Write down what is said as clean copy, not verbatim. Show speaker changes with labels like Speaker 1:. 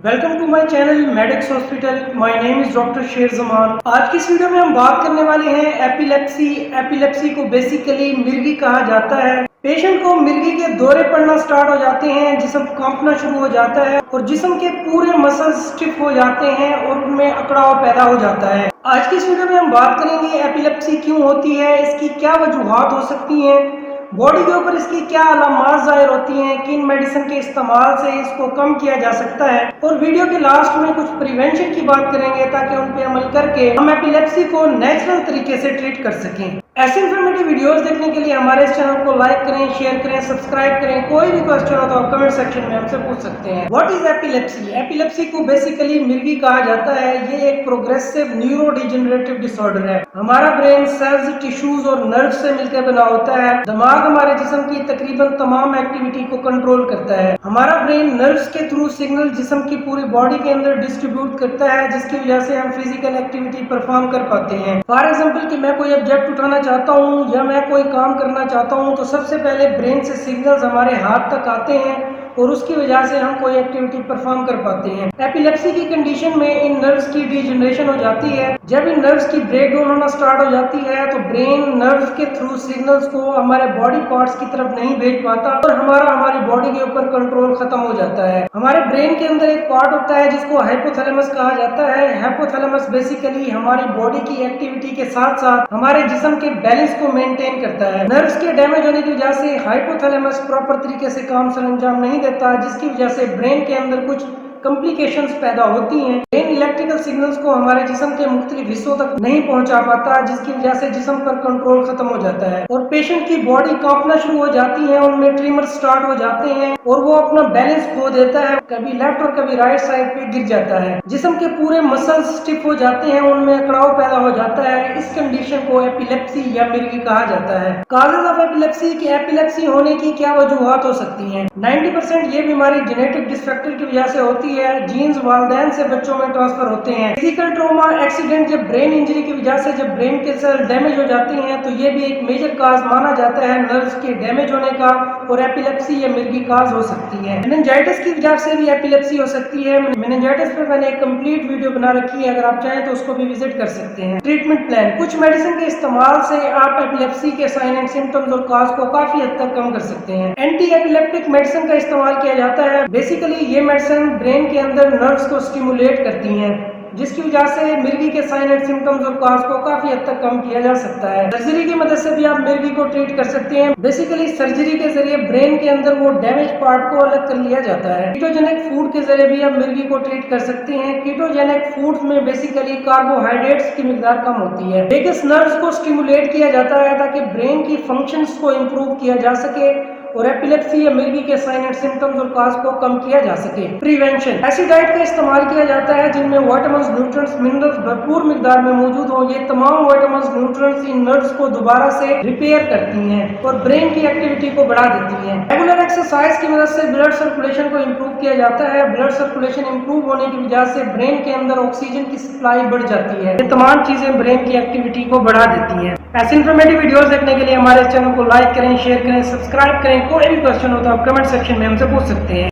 Speaker 1: Welcome to my channel Medix hospital. My name is doctor Sher Zaman. आज की इस video में हम बात करने वाले हैं एपिलेप्सी। एपिलेप्सी को बेसिकली मिर्गी कहा जाता है। पेशेंट को मिर्गी के दौरे पड़ना स्टार्ट हो जाते हैं, जिस्म कांपना शुरू हो जाता है और जिस्म के पूरे मसल्स स्टिफ हो जाते हैं और उनमें अकड़ाव पैदा हो जाता है। आज की इस वीडियो में हम बात करेंगे एपिलेप्सी क्यों होती है, इसकी क्या वजूहात हो सकती हैं, बॉडी के ऊपर इसकी क्या अलामात जाहिर होती हैं, किन मेडिसिन के इस्तेमाल से इसको कम किया जा सकता है और वीडियो के लास्ट में कुछ प्रिवेंशन की बात करेंगे ताकि उन पे अमल करके हम एपिलेप्सी को नेचुरल तरीके से ट्रीट कर सकें। ऐसे इन्फॉर्मेटिव वीडियोस देखने के लिए हमारे इस चैनल को लाइक करें, शेयर करें, सब्सक्राइब करें। कोई भी क्वेश्चन हो तो आप कमेंट सेक्शन में हमसे पूछ सकते हैं। What is epilepsy? एपिलेप्सी को बेसिकली मिर्गी कहा जाता है। ये एक प्रोग्रेसिव न्यूरो डिजेनरेटिव डिसऑर्डर है। हमारा ब्रेन सेल्स, टिश्यूज और नर्व से मिलकर बना होता है। दिमाग हमारे जिस्म की तकरीबन तमाम एक्टिविटी को कंट्रोल करता है। हमारा ब्रेन नर्व्स के थ्रू सिग्नल जिस्म की पूरी बॉडी के अंदर डिस्ट्रीब्यूट करता है, जिसकी वजह से हम फिजिकल एक्टिविटी परफॉर्म कर पाते हैं। फॉर एग्जाम्पल कि मैं कोई ऑब्जेक्ट उठाना चाहता हूँ या मैं कोई काम करना चाहता हूँ तो सबसे पहले ब्रेन से सिग्नल्स हमारे हाथ तक आते हैं और उसकी वजह से हम कोई एक्टिविटी परफॉर्म कर पाते हैं। एपिलेप्सी की कंडीशन में इन नर्व्स की डिजेनरेशन हो जाती है। जब इन नर्व्स की ब्रेकडाउन होना स्टार्ट हो जाती है तो ब्रेन नर्व्स के थ्रू सिग्नल्स को हमारे बॉडी पार्ट्स की तरफ नहीं भेज पाता और हमारी बॉडी के ऊपर कंट्रोल खत्म हो जाता है। हमारे ब्रेन के अंदर एक पार्ट होता है जिसको हाइपोथैलेमस कहा जाता है। हाइपोथैलेमस बेसिकली हमारी बॉडी की एक्टिविटी के साथ साथ हमारे जिस्म के बैलेंस को मेंटेन करता है। नर्व्स के डैमेज होने की वजह से हाइपोथैलेमस प्रॉपर तरीके से काम सरंजाम नहीं देता, जिसकी वजह से ब्रेन के अंदर कुछ कॉम्प्लिकेशंस पैदा होती हैं। ब्रेन इलेक्ट्रिकल सिग्नल्स को हमारे जिस्म के मुख्तलिफ हिस्सों तक नहीं पहुंचा पाता, जिसकी वजह से जिस्म पर कंट्रोल खत्म हो जाता है और पेशेंट की बॉडी कांपना शुरू हो जाती है, उनमें ट्रीमर स्टार्ट हो जाते हैं और वो अपना बैलेंस खो देता है, कभी लेफ्ट और कभी राइट साइड पे गिर जाता है। जिस्म के पूरे मसल्स स्टिफ हो जाते हैं, उनमें अकड़ाव पैदा हो जाता है। इस कंडीशन को एपिलेप्सी या मिर्गी कहा जाता है। काजेज ऑफ एपिलेप्सी की एपिलेप्सी होने की क्या वजूहात हो सकती हैं? 90% ये बीमारी जेनेटिक डिसफेक्टर की वजह से होती है। जीन्स वालिदैन से बच्चों में ट्रांसफर होते हैं। फिजिकल ट्रॉमा, एक्सीडेंट, जब ब्रेन इंजरी की वजह से जब ब्रेन के सेल डैमेज हो जाते हैं तो ये भी एक मेजर काज माना जाता है नर्व्स के डैमेज होने का और एपिलेप्सी या मिर्गी काज हो सकती है। मेनिंजाइटिस की वजह से भी एपिलेप्सी हो सकती है। मेनिंजाइटिस पर मैंने एक कंप्लीट वीडियो बना रखी है, अगर आप चाहें तो उसको भी विजिट कर सकते हैं। ट्रीटमेंट प्लान, कुछ मेडिसिन के इस्तेमाल से आप एपिलेप्सी के साइन एंड सिम्टम्स और काज को काफी हद तक कम कर सकते हैं। एंटी एपिलेप्टिक मेडिसिन का इस्तेमाल किया जाता है। बेसिकली ये मेडिसिन ब्रेन के अंदर नर्व्स को स्टिमुलेट करती हैं, जिसकी वजह से मिर्गी के साइन एंड सिम्टम्स और काज को काफी हद तक कम किया जा सकता है। सर्जरी की मदद से भी आप मिर्गी को ट्रीट कर सकते हैं। बेसिकली सर्जरी के जरिए ब्रेन के अंदर वो डैमेज पार्ट को अलग कर लिया जाता है। कीटोजेनिक फूड के जरिए भी आप मिर्गी को ट्रीट कर सकते हैं। कीटोजेनिक फूड में बेसिकली कार्बोहाइड्रेट्स की मिकदार कम होती है। वेगस नर्व्स को स्टिमुलेट किया जाता है ताकि ब्रेन की फंक्शंस को इम्प्रूव किया जा सके और एपिलेप्सी या मिर्गी के साइन एंड सिम्टम्स और काज को कम किया जा सके। प्रिवेंशन, ऐसी डाइट का इस्तेमाल किया जाता है जिनमें विटामिन्स, न्यूट्रिएंट्स, मिनरल्स भरपूर मिकदार में मौजूद हों। ये तमाम विटामिन्स, न्यूट्रिएंट्स इन नर्व्स को दोबारा से रिपेयर करती हैं और ब्रेन की एक्टिविटी को बढ़ा देती हैं। रेगुलर एक्सरसाइज की मदद से ब्लड सर्कुलेशन को इम्प्रूव किया जाता है। ब्लड सर्कुलेशन इम्प्रूव होने की वजह से ब्रेन के अंदर ऑक्सीजन की सप्लाई बढ़ जाती है। ये तमाम चीजें ब्रेन की एक्टिविटी को बढ़ा देती हैं। ऐसे इन्फॉर्मेटिव वीडियोस देखने के लिए हमारे चैनल को लाइक करें, शेयर करें, सब्सक्राइब करें। कोई भी क्वेश्चन हो तो आप कमेंट सेक्शन में हमसे पूछ सकते हैं।